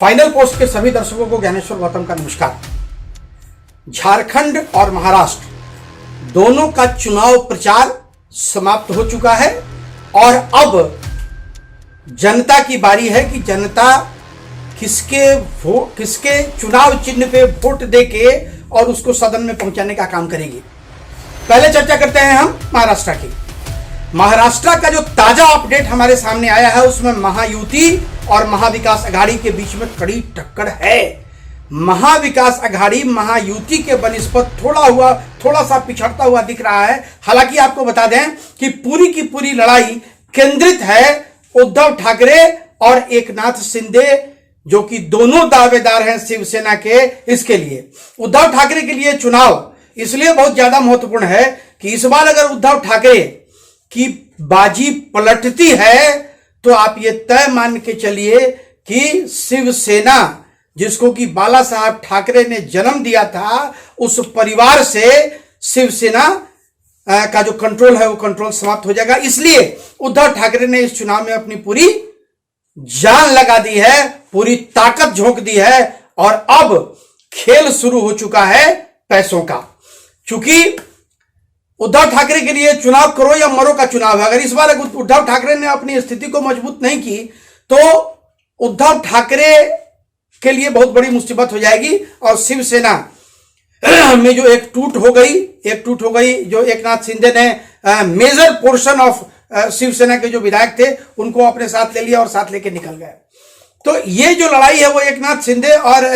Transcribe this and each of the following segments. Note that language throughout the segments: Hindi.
फाइनल पोस्ट के सभी दर्शकों को ज्ञानेश्वर गौतम का नमस्कार। झारखंड और महाराष्ट्र दोनों का चुनाव प्रचार समाप्त हो चुका है और अब जनता की बारी है कि जनता किसके चुनाव चिन्ह पे वोट देके और उसको सदन में पहुंचाने का काम करेगी। पहले चर्चा करते हैं हम महाराष्ट्र की। महाराष्ट्र का जो ताजा अपडेट हमारे सामने आया है उसमें महायुति और महाविकास अघाड़ी के बीच में कड़ी टक्कर है। महाविकास अघाड़ी महायुति के बनिस्पत थोड़ा सा पिछड़ता हुआ दिख रहा है। हालांकि आपको बता दें कि पूरी की पूरी लड़ाई केंद्रित है उद्धव ठाकरे और एकनाथ शिंदे, जो कि दोनों दावेदार हैं शिवसेना के। इसके लिए उद्धव ठाकरे के लिए चुनाव इसलिए बहुत ज्यादा महत्वपूर्ण है कि इस बार अगर उद्धव ठाकरे की बाजी पलटती है तो आप ये तय मान के चलिए कि शिवसेना, जिसको कि बाला साहब ठाकरे ने जन्म दिया था, उस परिवार से शिवसेना का जो कंट्रोल है वो कंट्रोल समाप्त हो जाएगा। इसलिए उद्धव ठाकरे ने इस चुनाव में अपनी पूरी जान लगा दी है, पूरी ताकत झोंक दी है और अब खेल शुरू हो चुका है पैसों का। चूंकि उद्धव ठाकरे के लिए चुनाव करो या मरो का चुनाव है। अगर इस बार उद्धव ठाकरे ने अपनी स्थिति को मजबूत नहीं की तो उद्धव ठाकरे के लिए बहुत बड़ी मुसीबत हो जाएगी और शिवसेना में जो एक टूट हो गई जो एकनाथ शिंदे ने मेजर पोर्शन ऑफ शिवसेना के जो विधायक थे उनको अपने साथ ले लिया और साथ लेके निकल गए। तो ये जो लड़ाई है वो एकनाथ शिंदे और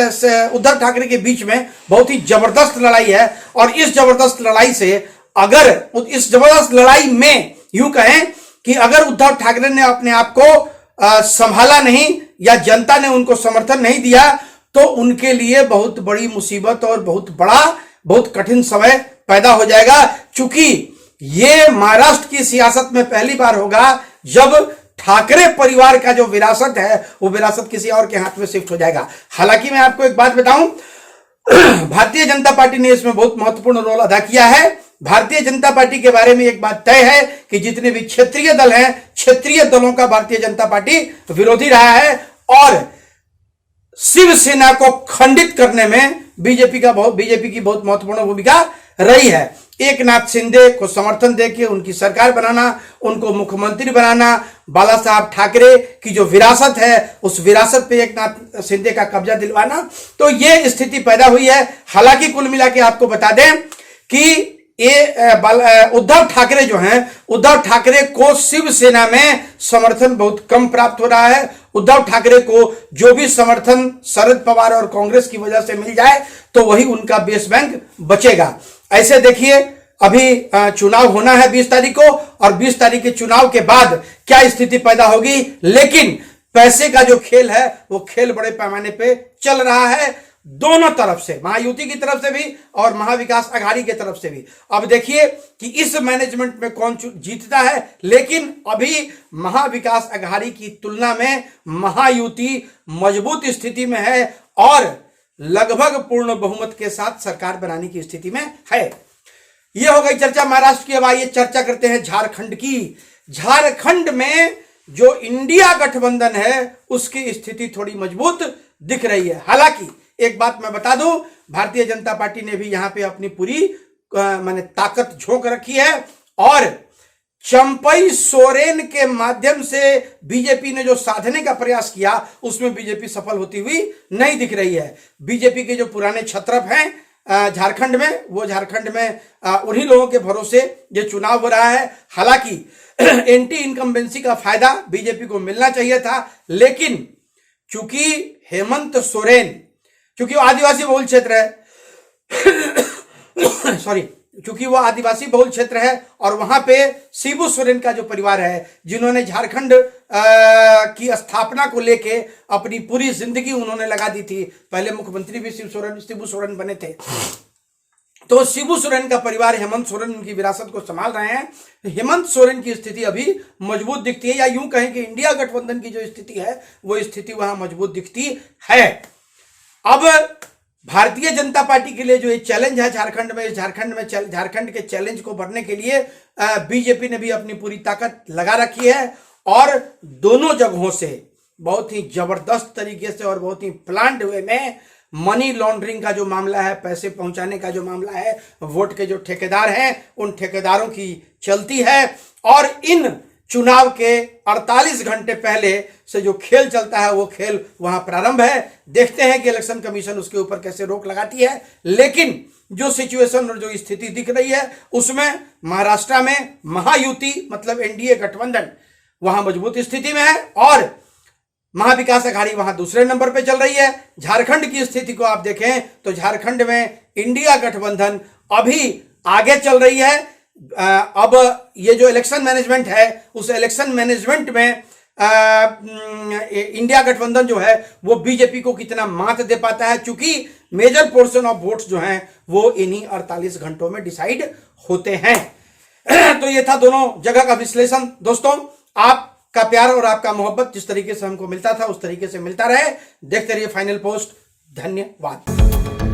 उद्धव ठाकरे के बीच में बहुत ही जबरदस्त लड़ाई है। और इस जबरदस्त लड़ाई से इस जबरदस्त लड़ाई में यूं कहें कि अगर उद्धव ठाकरे ने अपने आप को संभाला नहीं या जनता ने उनको समर्थन नहीं दिया तो उनके लिए बहुत बड़ी मुसीबत और बहुत कठिन समय पैदा हो जाएगा। चूंकि ये महाराष्ट्र की सियासत में पहली बार होगा जब ठाकरे परिवार का जो विरासत है वो विरासत किसी और के हाथ में शिफ्ट हो जाएगा। हालांकि मैं आपको एक बात बताऊं, भारतीय जनता पार्टी ने इसमें बहुत महत्वपूर्ण रोल अदा किया है। भारतीय जनता पार्टी के बारे में एक बात तय है कि जितने भी क्षेत्रीय दल हैं, क्षेत्रीय दलों का भारतीय जनता पार्टी विरोधी रहा है और शिवसेना को खंडित करने में बीजेपी की बहुत महत्वपूर्ण भूमिका रही है। एकनाथ शिंदे को समर्थन देके उनकी सरकार बनाना, उनको मुख्यमंत्री बनाना, बाला साहब ठाकरे की जो विरासत है उस विरासत पे एकनाथ शिंदे का कब्जा दिलवाना, तो ये स्थिति पैदा हुई है। हालांकि कुल मिला के आपको बता दें कि उद्धव ठाकरे जो हैं, उद्धव ठाकरे को शिवसेना में समर्थन बहुत कम प्राप्त हो रहा है। उद्धव ठाकरे को जो भी समर्थन शरद पवार और कांग्रेस की वजह से मिल जाए तो वही उनका बेस बैंक बचेगा। ऐसे देखिए अभी चुनाव होना है 20 तारीख को और 20 तारीख के चुनाव के बाद क्या स्थिति पैदा होगी, लेकिन पैसे का जो खेल है वो खेल बड़े पैमाने पे चल रहा है दोनों तरफ से, महायुति की तरफ से भी और महाविकास अघाड़ी की तरफ से भी। अब देखिए कि इस मैनेजमेंट में कौन जीतता है, लेकिन अभी महाविकास अघाड़ी की तुलना में महायुति मजबूत स्थिति में है और लगभग पूर्ण बहुमत के साथ सरकार बनाने की स्थिति में है। यह हो गई चर्चा महाराष्ट्र की। अब आइए चर्चा करते हैं झारखंड की। झारखंड में जो इंडिया गठबंधन है उसकी स्थिति थोड़ी मजबूत दिख रही है। हालांकि एक बात मैं बता दूं, भारतीय जनता पार्टी ने भी यहां पे अपनी पूरी ताकत झोंक रखी है और चंपई सोरेन के माध्यम से बीजेपी ने जो साधने का प्रयास किया उसमें बीजेपी सफल होती हुई नहीं दिख रही है। बीजेपी के जो पुराने छत्रप हैं झारखंड में, वो झारखंड में उन्हीं लोगों के भरोसे ये चुनाव हो रहा है। हालांकि एंटी इनकम्बेंसी का फायदा बीजेपी को मिलना चाहिए था, लेकिन चूंकि हेमंत सोरेन, चूंकि वो आदिवासी बहुल क्षेत्र है चूंकि वो आदिवासी बहुल क्षेत्र है और वहां पे शिबू सोरेन का जो परिवार है, जिन्होंने झारखंड की स्थापना को लेके अपनी पूरी जिंदगी उन्होंने लगा दी थी, पहले मुख्यमंत्री भी शिबू सोरेन बने थे, तो शिबू सोरेन का परिवार, हेमंत सोरेन उनकी विरासत को संभाल रहे हैं। हेमंत सोरेन की स्थिति अभी मजबूत दिखती है, या यूं कहें कि इंडिया गठबंधन की जो स्थिति है वो स्थिति वहां मजबूत दिखती है। अब भारतीय जनता पार्टी के लिए जो ये चैलेंज है झारखंड के चैलेंज को भरने के लिए बीजेपी ने भी अपनी पूरी ताकत लगा रखी है और दोनों जगहों से बहुत ही जबरदस्त तरीके से और बहुत ही प्लान्ड वे में मनी लॉन्ड्रिंग का जो मामला है, पैसे पहुंचाने का जो मामला है, वोट के जो ठेकेदार हैं उन ठेकेदारों की चलती है। और इन चुनाव के 48 घंटे पहले से जो खेल चलता है वो खेल वहां प्रारंभ है। देखते हैं कि इलेक्शन कमीशन उसके ऊपर कैसे रोक लगाती है। लेकिन जो सिचुएशन और जो स्थिति दिख रही है उसमें महाराष्ट्र में महायुति मतलब एनडीए गठबंधन वहां मजबूत स्थिति में है और महाविकास अघाड़ी वहां दूसरे नंबर पे चल रही है। झारखंड की स्थिति को आप देखें तो झारखंड में इंडिया गठबंधन अभी आगे चल रही है। अब ये जो इलेक्शन मैनेजमेंट है उस इलेक्शन मैनेजमेंट में इंडिया गठबंधन जो है वो बीजेपी को कितना मात दे पाता है, चूंकि मेजर पोर्शन ऑफ वोट्स जो हैं वो इन्हीं 48 घंटों में डिसाइड होते हैं। तो ये था दोनों जगह का विश्लेषण। दोस्तों, आपका प्यार और आपका मोहब्बत जिस तरीके से हमको मिलता था उस तरीके से मिलता रहे। देखते रहिए फाइनल पोस्ट। धन्यवाद।